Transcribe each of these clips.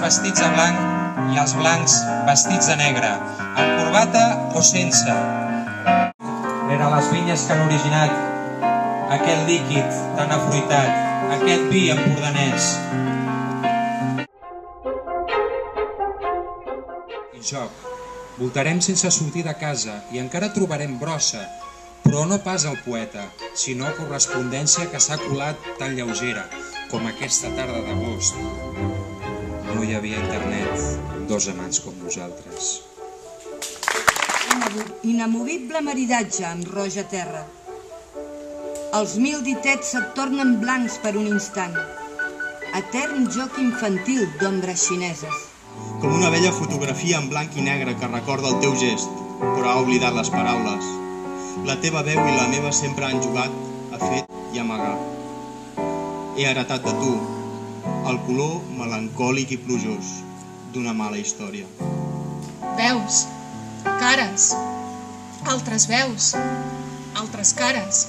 vestits de blanc i els blancs vestits de negre, amb corbata o sense. Rere les vinyes que han originat aquest líquid tan afruitat, aquest vi empordanès. I joc. Voltarem sense sortir de casa i encara trobarem brossa, però no pas el poeta, sinó correspondència que s'ha colat tan lleugera com aquesta tarda d'agost. No hi havia internet, dos amants com nosaltres. Inamovible maridatge amb roja terra. Els 1000 ditets se't tornen blancs per un instant. Etern joc infantil d'ombres xineses. Com una vella fotografia en blanc i negre que recorda el teu gest, però ha oblidat les paraules. La teva veu i la meva sempre han jugat a fet i amagar. He heretat de tu el color melancòlic i plujós d'una mala història. Veus, cares, altres veus, altres cares.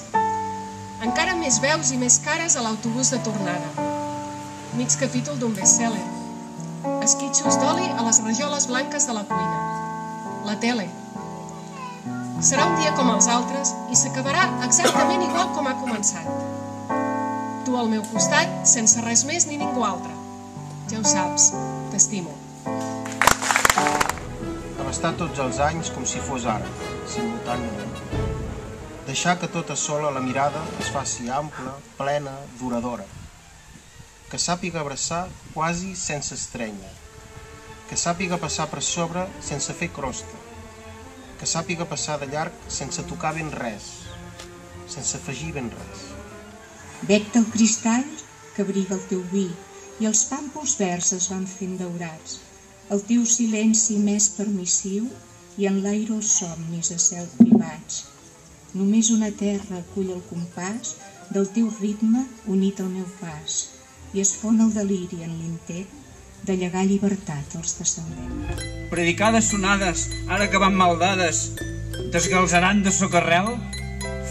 Encara més veus i més cares a l'autobús de tornada. Mig capítol d'un best-seller. Esquitxos d'oli a les rajoles blanques de la cuina. La tele. Serà un dia com els altres i s'acabarà exactament igual com ha començat. Tu al meu costat, sense res més ni ningú altre. Ja ho saps, t'estimo. Abastar tots els anys com si fos ara, simultàniament. Deixar que tota sola la mirada es faci ampla, plena, duradora. Que sàpiga abraçar quasi sense estrènyer. Que sàpiga passar per sobre sense fer crosta. Que sàpiga passar de llarg sense tocar ben res, sense afegir ben res. Bec del cristall que abriga el teu vi i els pàmpols verds es van fent daurats. El teu silenci més permissiu i en l'aire els somnis a cel privats. Només una terra acull el compàs del teu ritme unit al meu pas i es fon el deliri en l'intent de llegar llibertat als descendents. Predicades sonades, ara que van maldades, desgalzaran de socarrel,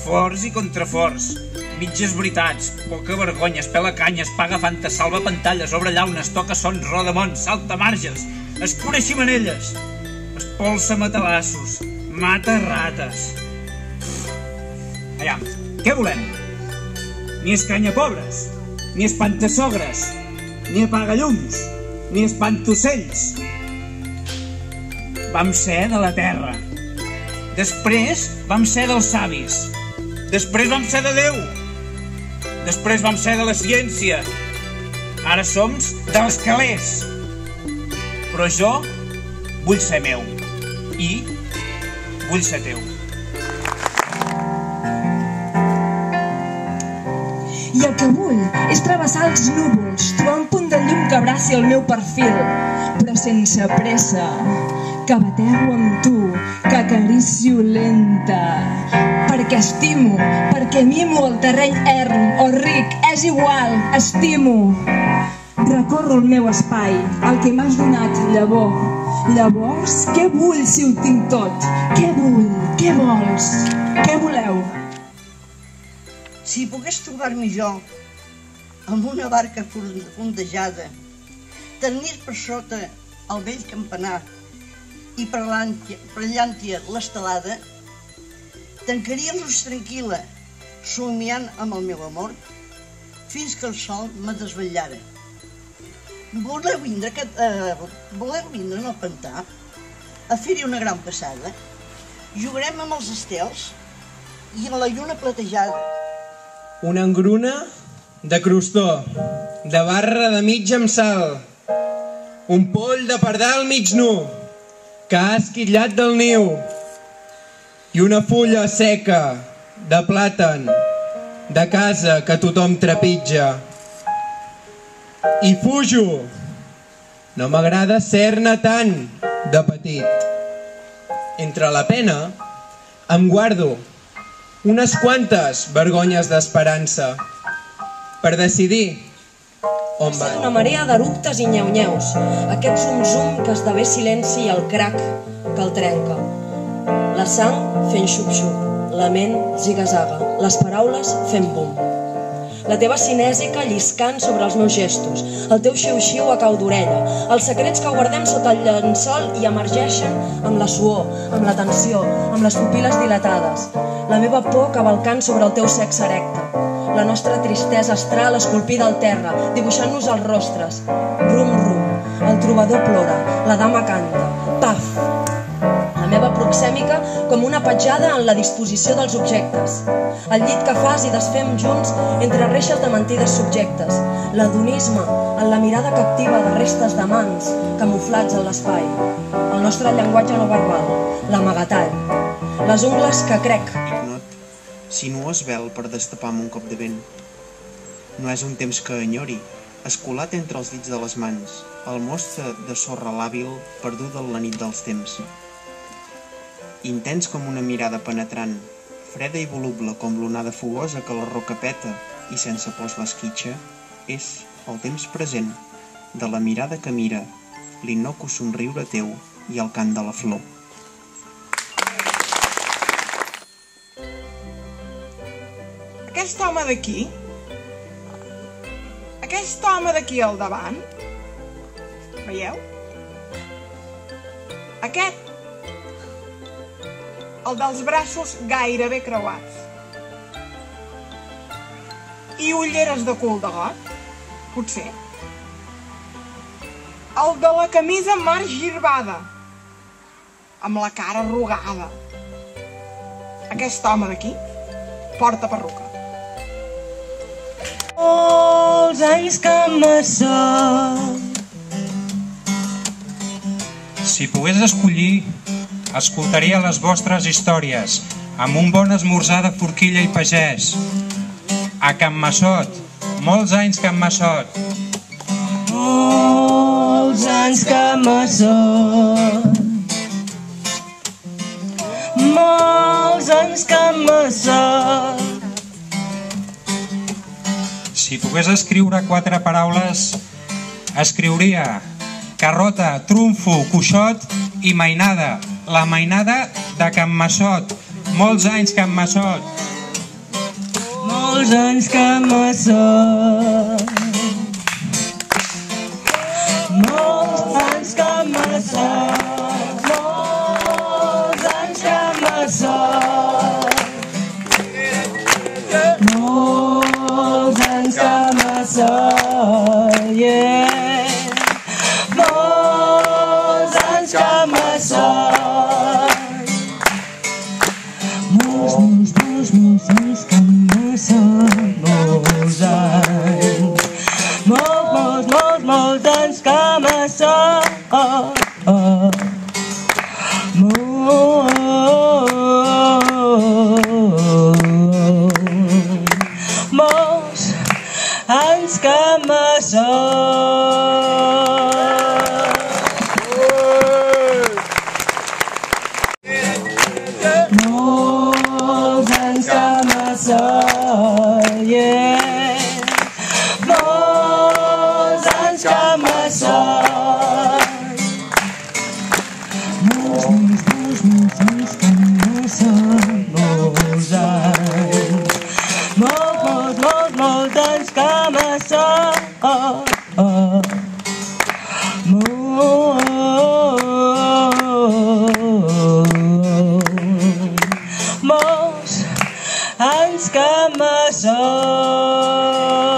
forts i contraforts, mitges veritats, poca vergonya, espela canyes, paga fanta, salva pantalles, obre llaunes, toca sons, roda mons, salta marges, escura ximenelles, espolsa matalassos, mata rates. Allà, què volem? Ni escanyapobres, ni espantassogres, ni apagallums, ni espantocells. Vam ser de la terra. Després vam ser dels savis. Després vam ser de Déu. Després vam ser de la ciència. Ara som dels calés. Però jo vull ser meu. I vull ser teu. I el que vull és travessar els núvols, trobar un punt de llum que abraci el meu perfil, però sense pressa, que batego amb tu, que acaricio lenta, perquè estimo, perquè mimo el terreny erm o ric, és igual, estimo. Recorro el meu espai, el que m'has donat, llavor. Llavors, què vull si ho tinc tot? Què vull? Què vols? Què voleu? Si pogués trobar-me jo amb una barca fondejada, tenir per sota el vell campanar i prellant-hi l'estelada, tancaria els ulls tranquil·la, somiant amb el meu amor, fins que el sol me desvetllara. Voleu vindre en el pantà a fer-hi una gran passada? Jugarem amb els estels i en la lluna platejada. Una engruna de crostó, de barra de mig amb sal, un poll de pardal mig nu, que ha esquitllat del niu, i una fulla seca de plàtan, de casa que tothom trepitja. I fujo, no m'agrada ser-ne tant de petit. Entre la pena em guardo unes quantes vergonyes d'esperança per decidir on van. Una marea d'eructes i nyeu-nyeus, aquest zum-zum que esdevé silenci i el crac que el trenca. La sang fent xup-xup, la ment ziga-zaga, les paraules fent bum. la teva cinèsica lliscant sobre els meus gestos, el teu xiu-xiu a cau d'orella, els secrets que guardem sota el llençol i emergeixen amb la suor, amb la tensió, amb les pupil·les dilatades, la meva por cavalcant sobre el teu sexe erecte, la nostra tristesa astral esculpida al terra, dibuixant-nos els rostres. Rum, rum, el trobador plora, la dama canta, paf! La meva proxèmica com una petjada en la disposició dels objectes. El llit que fas i desfem junts entre reixes de mentides subjectes. L'adonisme en la mirada captiva de restes de mans camuflats en l'espai. El nostre llenguatge no verbal, l'amagatall. Les ungles que crec. Ignot, sinuós vel per destapar amb un cop de vent. No és un temps que enyori, escolat entre els dits de les mans, el mostre de sorra làbil perduda en la nit dels temps. Intens com una mirada penetrant, freda i voluble com l'onada fogosa que la roca peta i sense pols l'esquitxa, és el temps present de la mirada que mira, l'innocu somriure teu i el cant de la flor. Aquest home d'aquí? Aquest home d'aquí al davant? Veieu? Aquest. El dels braços gairebé creuats. I ulleres de cul de got? Potser. El de la camisa margirbada, amb la cara arrugada. Aquest home d'aquí porta perruca. Molts anys que me sóc. Si pogués escollir, escoltaria les vostres històries amb un bon esmorzar de forquilla i pagès. A Can Massot, molts anys Can Massot. Molts anys que me sóc. Molts anys que me sóc. Si pogués escriure 4 paraules, escriuria carrota, trumfo, cuixot i mainada. La mainada de Can Massot. Molts anys Can Massot. Molts anys que me sóc. Molts anys que me sóc. Molts anys que me sóc. Molts anys que me sóc. Yeah. Molts anys que me sóc. Molts anys que me sóc. Molts anys. Molts anys que me sóc. Molts anys que me sóc. Molts anys que me sóc, yeah. Molts anys que me sóc. Molts anys que me sóc. Molts anys. Molts anys que me sóc. Molts anys que me sóc.